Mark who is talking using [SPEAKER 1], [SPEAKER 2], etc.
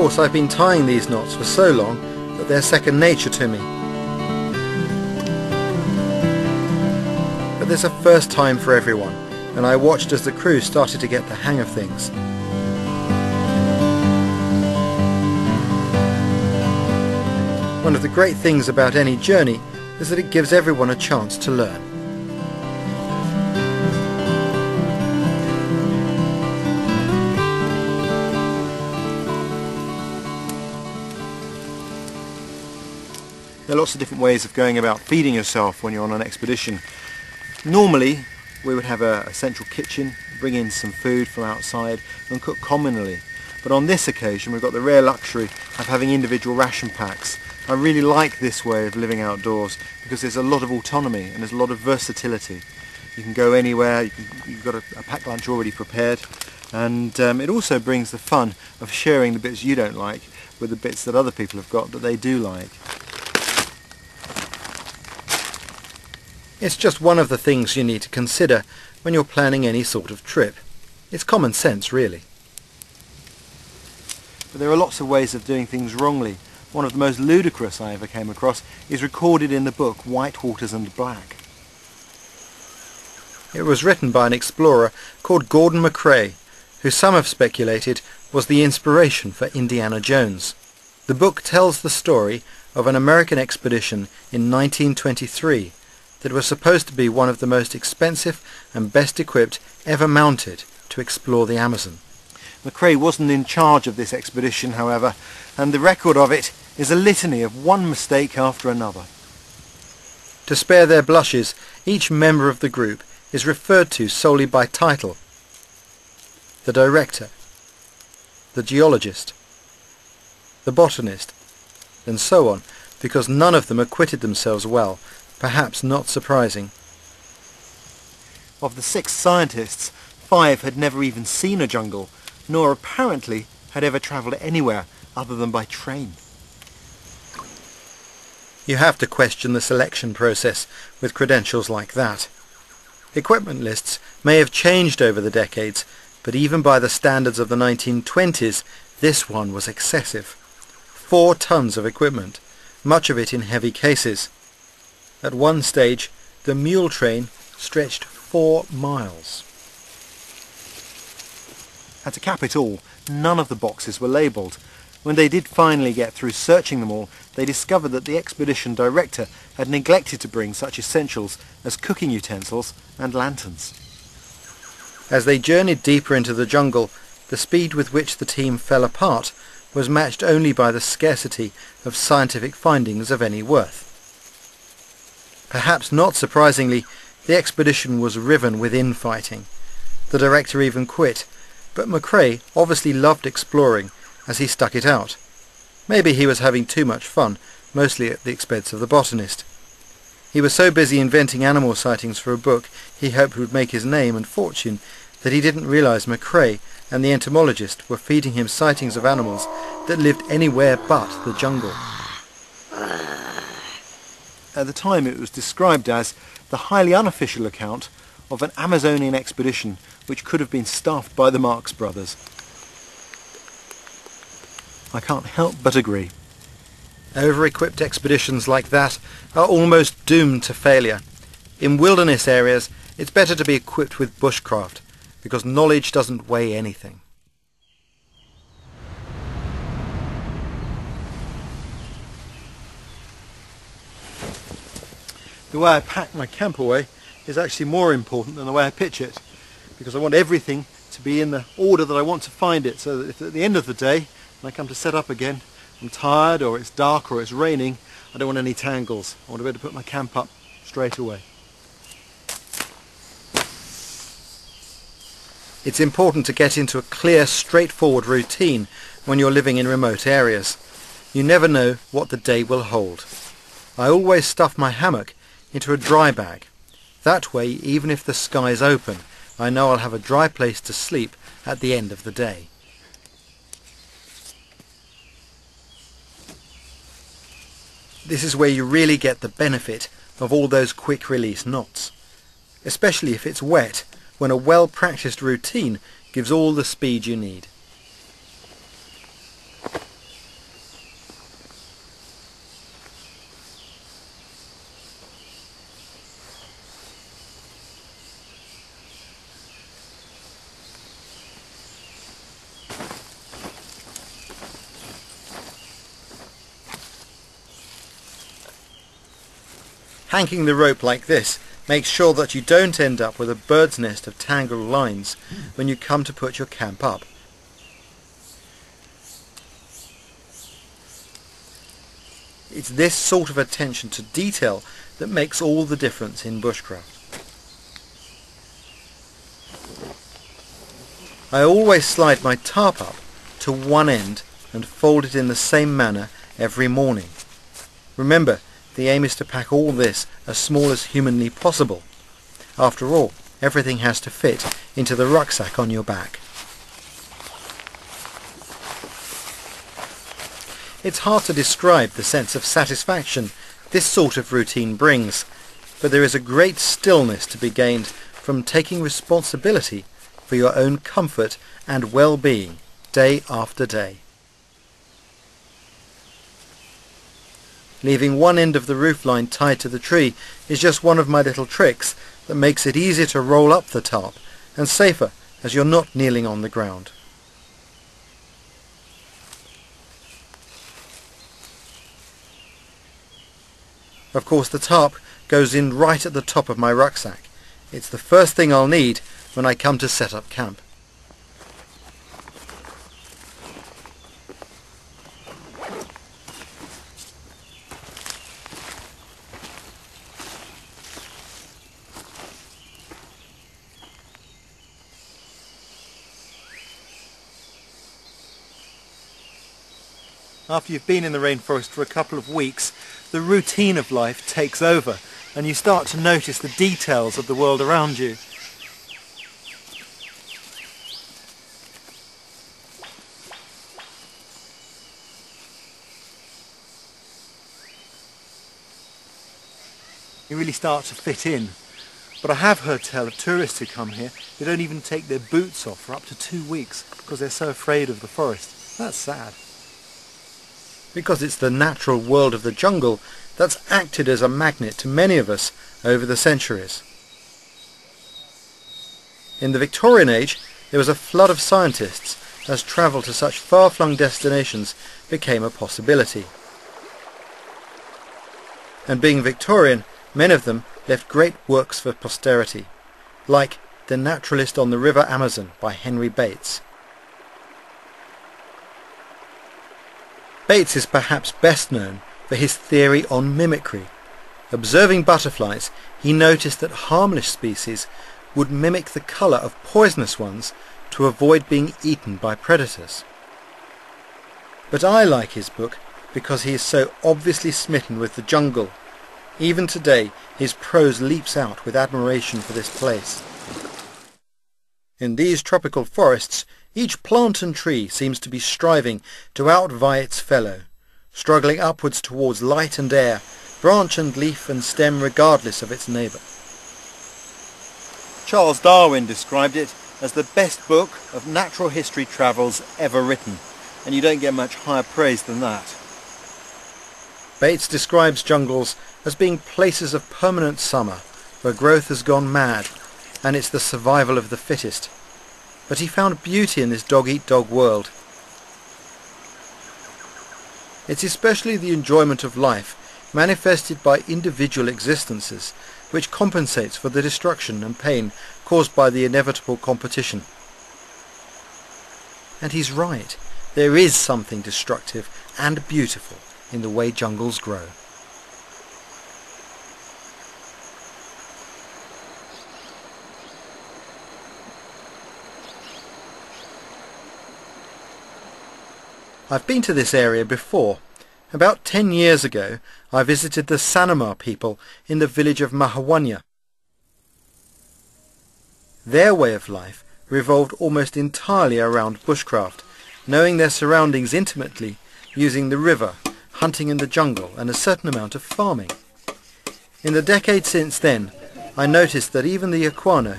[SPEAKER 1] course, I've been tying these knots for so long that they're second nature to me. But there's a first time for everyone, and I watched as the crew started to get the hang of things. One of the great things about any journey is that it gives everyone a chance to learn. There are lots of different ways of going about feeding yourself when you're on an expedition. Normally we would have a central kitchen, bring in some food from outside and cook communally. But on this occasion we've got the rare luxury of having individual ration packs. I really like this way of living outdoors because there's a lot of autonomy and there's a lot of versatility. You can go anywhere, you've got a packed lunch already prepared, and it also brings the fun of sharing the bits you don't like with the bits that other people have got that they do like. It's just one of the things you need to consider when you're planning any sort of trip. It's common sense, really. But there are lots of ways of doing things wrongly. One of the most ludicrous I ever came across is recorded in the book White Waters and Black. It was written by an explorer called Gordon McCrae, who some have speculated was the inspiration for Indiana Jones. The book tells the story of an American expedition in 1923 that was supposed to be one of the most expensive and best equipped ever mounted to explore the Amazon. McCrae wasn't in charge of this expedition, however, and the record of it is a litany of one mistake after another. To spare their blushes, each member of the group is referred to solely by title: the director, the geologist, the botanist, and so on, because none of them acquitted themselves well. Perhaps not surprising. Of the 6 scientists, 5 had never even seen a jungle, nor apparently had ever travelled anywhere other than by train. You have to question the selection process with credentials like that. Equipment lists may have changed over the decades, but even by the standards of the 1920s, this one was excessive. 4 tons of equipment, much of it in heavy cases. At one stage, the mule train stretched 4 miles. And to cap it all, none of the boxes were labelled. When they did finally get through searching them all, they discovered that the expedition director had neglected to bring such essentials as cooking utensils and lanterns. As they journeyed deeper into the jungle, the speed with which the team fell apart was matched only by the scarcity of scientific findings of any worth. Perhaps not surprisingly, the expedition was riven with infighting. The director even quit, but McCrae obviously loved exploring as he stuck it out. Maybe he was having too much fun, mostly at the expense of the botanist. He was so busy inventing animal sightings for a book he hoped would make his name and fortune that he didn't realise McCrae and the entomologist were feeding him sightings of animals that lived anywhere but the jungle. At the time it was described as the highly unofficial account of an Amazonian expedition which could have been staffed by the Marx Brothers. I can't help but agree. Over-equipped expeditions like that are almost doomed to failure. In wilderness areas it's better to be equipped with bushcraft because knowledge doesn't weigh anything. The way I pack my camp away is actually more important than the way I pitch it, because I want everything to be in the order that I want to find it, so that if at the end of the day when I come to set up again I'm tired or it's dark or it's raining, I don't want any tangles. I want to be able to put my camp up straight away. It's important to get into a clear, straightforward routine when you're living in remote areas. You never know what the day will hold. I always stuff my hammock into a dry bag. That way, even if the sky's open, I know I'll have a dry place to sleep at the end of the day. This is where you really get the benefit of all those quick release knots, especially if it's wet, when a well-practiced routine gives all the speed you need. Hanging the rope like this makes sure that you don't end up with a bird's nest of tangled lines when you come to put your camp up. It's this sort of attention to detail that makes all the difference in bushcraft. I always slide my tarp up to one end and fold it in the same manner every morning. Remember, the aim is to pack all this as small as humanly possible. After all, everything has to fit into the rucksack on your back. It's hard to describe the sense of satisfaction this sort of routine brings, but there is a great stillness to be gained from taking responsibility for your own comfort and well-being day after day. Leaving one end of the roofline tied to the tree is just one of my little tricks that makes it easier to roll up the tarp and safer as you're not kneeling on the ground. Of course, the tarp goes in right at the top of my rucksack. It's the first thing I'll need when I come to set up camp. After you've been in the rainforest for a couple of weeks, the routine of life takes over and you start to notice the details of the world around you. You really start to fit in. But I have heard tell of tourists who come here who don't even take their boots off for up to 2 weeks because they're so afraid of the forest. That's sad. Because it's the natural world of the jungle that's acted as a magnet to many of us over the centuries. In the Victorian age, there was a flood of scientists as travel to such far-flung destinations became a possibility. And being Victorian, many of them left great works for posterity, like The Naturalist on the River Amazon by Henry Bates. Bates is perhaps best known for his theory on mimicry. Observing butterflies, he noticed that harmless species would mimic the colour of poisonous ones to avoid being eaten by predators. But I like his book because he is so obviously smitten with the jungle. Even today, his prose leaps out with admiration for this place. In these tropical forests, each plant and tree seems to be striving to outvie its fellow, struggling upwards towards light and air, branch and leaf and stem regardless of its neighbour. Charles Darwin described it as the best book of natural history travels ever written, and you don't get much higher praise than that. Bates describes jungles as being places of permanent summer, where growth has gone mad, and it's the survival of the fittest. But he found beauty in this dog-eat-dog world. It's especially the enjoyment of life manifested by individual existences which compensates for the destruction and pain caused by the inevitable competition. And he's right. There is something destructive and beautiful in the way jungles grow. I've been to this area before. About 10 years ago, I visited the Sanamar people in the village of Mahawanya. Their way of life revolved almost entirely around bushcraft, knowing their surroundings intimately, using the river, hunting in the jungle, and a certain amount of farming. In the decades since then, I noticed that even the Ikwana